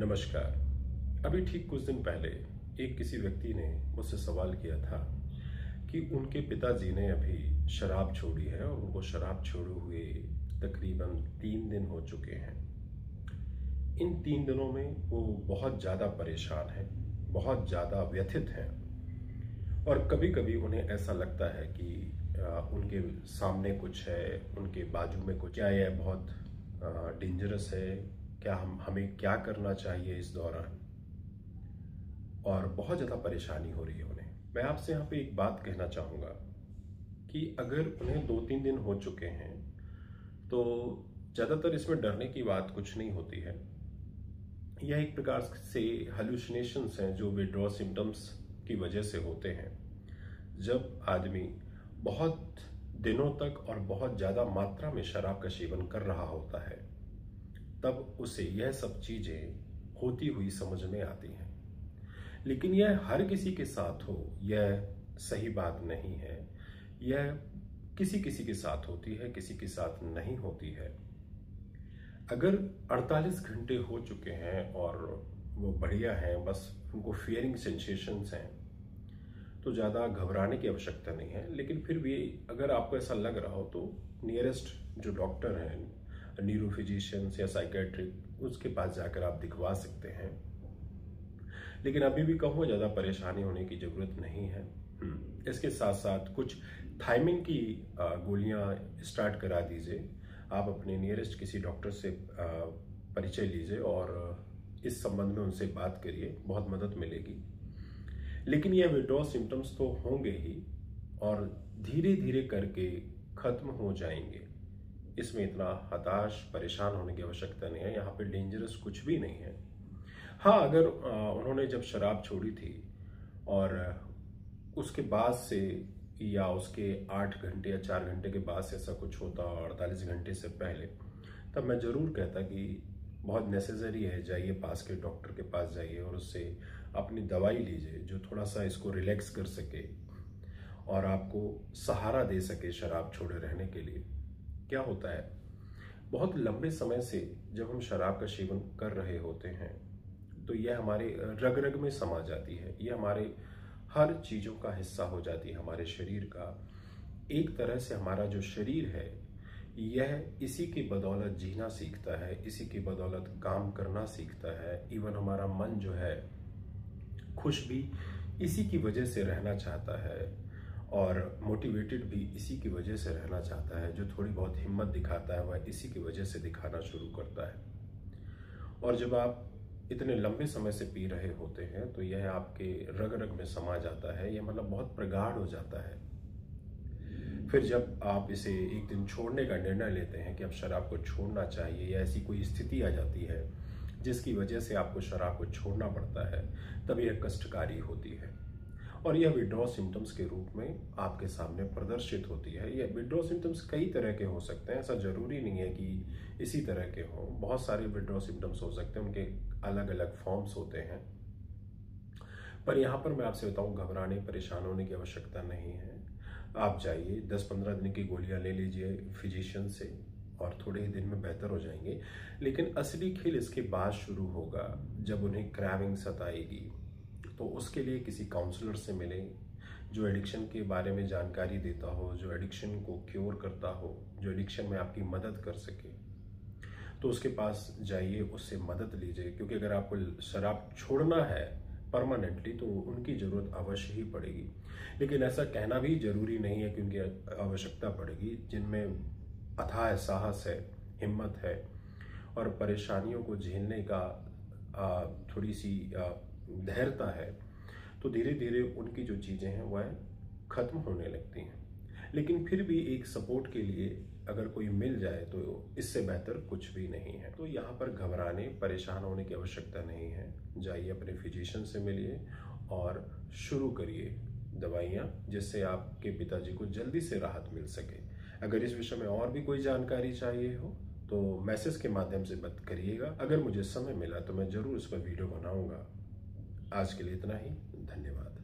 नमस्कार। अभी ठीक कुछ दिन पहले एक किसी व्यक्ति ने मुझसे सवाल किया था कि उनके पिताजी ने अभी शराब छोड़ी है और उनको शराब छोड़े हुए तकरीबन 3 दिन हो चुके हैं। इन 3 दिनों में वो बहुत ज़्यादा परेशान हैं, बहुत ज़्यादा व्यथित हैं और कभी कभी उन्हें ऐसा लगता है कि उनके सामने कुछ है, उनके बाजू में कुछ, क्या यह बहुत डेंजरस है, क्या हमें क्या करना चाहिए इस दौरान, और बहुत ज़्यादा परेशानी हो रही है उन्हें। मैं आपसे यहाँ पे एक बात कहना चाहूँगा कि अगर उन्हें 2-3 दिन हो चुके हैं तो ज़्यादातर इसमें डरने की बात कुछ नहीं होती है। यह एक प्रकार से हेलुसिनेशंस हैं जो विड्रॉ सिम्टम्स की वजह से होते हैं। जब आदमी बहुत दिनों तक और बहुत ज़्यादा मात्रा में शराब का सेवन कर रहा होता है तब उसे यह सब चीज़ें होती हुई समझ में आती हैं। लेकिन यह हर किसी के साथ हो यह सही बात नहीं है। यह किसी किसी के साथ होती है, किसी के साथ नहीं होती है। अगर 48 घंटे हो चुके हैं और वो बढ़िया हैं, बस उनको फियरिंग सेंसेशंस हैं, तो ज़्यादा घबराने की आवश्यकता नहीं है। लेकिन फिर भी अगर आपको ऐसा लग रहा हो तो नियरेस्ट जो डॉक्टर हैं, न्यूरोफिजिशियंस या साइकेट्रिक, उसके पास जाकर आप दिखवा सकते हैं। लेकिन अभी भी कहूँ ज़्यादा परेशानी होने की ज़रूरत नहीं है। इसके साथ साथ कुछ थायमिन की गोलियां स्टार्ट करा दीजिए। आप अपने नियरेस्ट किसी डॉक्टर से परिचय लीजिए और इस संबंध में उनसे बात करिए, बहुत मदद मिलेगी। लेकिन यह विड्रॉ सिम्टम्स तो होंगे ही और धीरे धीरे करके खत्म हो जाएंगे। इसमें इतना हताश परेशान होने की आवश्यकता नहीं है। यहाँ पे डेंजरस कुछ भी नहीं है। हाँ, अगर उन्होंने जब शराब छोड़ी थी और उसके बाद से या उसके 8 घंटे या 4 घंटे के बाद से ऐसा कुछ होता, 48 घंटे से पहले, तब मैं ज़रूर कहता कि बहुत नेसेसरी है, जाइए पास के डॉक्टर के पास जाइए और उससे अपनी दवाई लीजिए जो थोड़ा सा इसको रिलैक्स कर सके और आपको सहारा दे सके शराब छोड़े रहने के लिए। क्या होता है, बहुत लंबे समय से जब हम शराब का सेवन कर रहे होते हैं तो यह हमारे रग रग में समा जाती है। यह हमारे हर चीज़ों का हिस्सा हो जाती है, हमारे शरीर का। एक तरह से हमारा जो शरीर है यह इसी की बदौलत जीना सीखता है, इसी की बदौलत काम करना सीखता है। इवन हमारा मन जो है खुश भी इसी की वजह से रहना चाहता है और मोटिवेटेड भी इसी की वजह से रहना चाहता है। जो थोड़ी बहुत हिम्मत दिखाता है वह इसी की वजह से दिखाना शुरू करता है। और जब आप इतने लंबे समय से पी रहे होते हैं तो यह आपके रग रग में समा जाता है। यह मतलब बहुत प्रगाढ़ हो जाता है। फिर जब आप इसे एक दिन छोड़ने का निर्णय लेते हैं कि अब शराब को छोड़ना चाहिए, या ऐसी कोई स्थिति आ जाती है जिसकी वजह से आपको शराब को छोड़ना पड़ता है, तब यह कष्टकारी होती है और यह विड्रॉ सिम्टम्स के रूप में आपके सामने प्रदर्शित होती है। यह विड्रॉ सिम्टम्स कई तरह के हो सकते हैं, ऐसा जरूरी नहीं है कि इसी तरह के हों। बहुत सारे विड्रॉ सिम्टम्स हो सकते हैं, उनके अलग अलग फॉर्म्स होते हैं। पर यहाँ पर मैं आपसे बताऊं, घबराने परेशान होने की आवश्यकता नहीं है। आप जाइए, 10-15 दिन की गोलियां ले लीजिए फिजिशियन से और थोड़े ही दिन में बेहतर हो जाएंगे। लेकिन असली खेल इसके बाद शुरू होगा जब उन्हें क्रैविंग सताएगी। तो उसके लिए किसी काउंसलर से मिलें जो एडिक्शन के बारे में जानकारी देता हो, जो एडिक्शन को क्योर करता हो, जो एडिक्शन में आपकी मदद कर सके। तो उसके पास जाइए, उससे मदद लीजिए, क्योंकि अगर आपको शराब छोड़ना है परमानेंटली तो उनकी ज़रूरत अवश्य ही पड़ेगी। लेकिन ऐसा कहना भी जरूरी नहीं है, क्योंकि आवश्यकता पड़ेगी जिनमें अथाह साहस है, हिम्मत है और परेशानियों को झेलने का थोड़ी सी धैर्यता है, तो धीरे धीरे उनकी जो चीज़ें हैं वह खत्म होने लगती हैं। लेकिन फिर भी एक सपोर्ट के लिए अगर कोई मिल जाए तो इससे बेहतर कुछ भी नहीं है। तो यहाँ पर घबराने परेशान होने की आवश्यकता नहीं है। जाइए अपने फिजिशियन से मिलिए और शुरू करिए दवाइयाँ, जिससे आपके पिताजी को जल्दी से राहत मिल सके। अगर इस विषय में और भी कोई जानकारी चाहिए हो तो मैसेज के माध्यम से बात करिएगा। अगर मुझे समय मिला तो मैं ज़रूर इस पर वीडियो बनाऊंगा। आज के लिए इतना ही। धन्यवाद।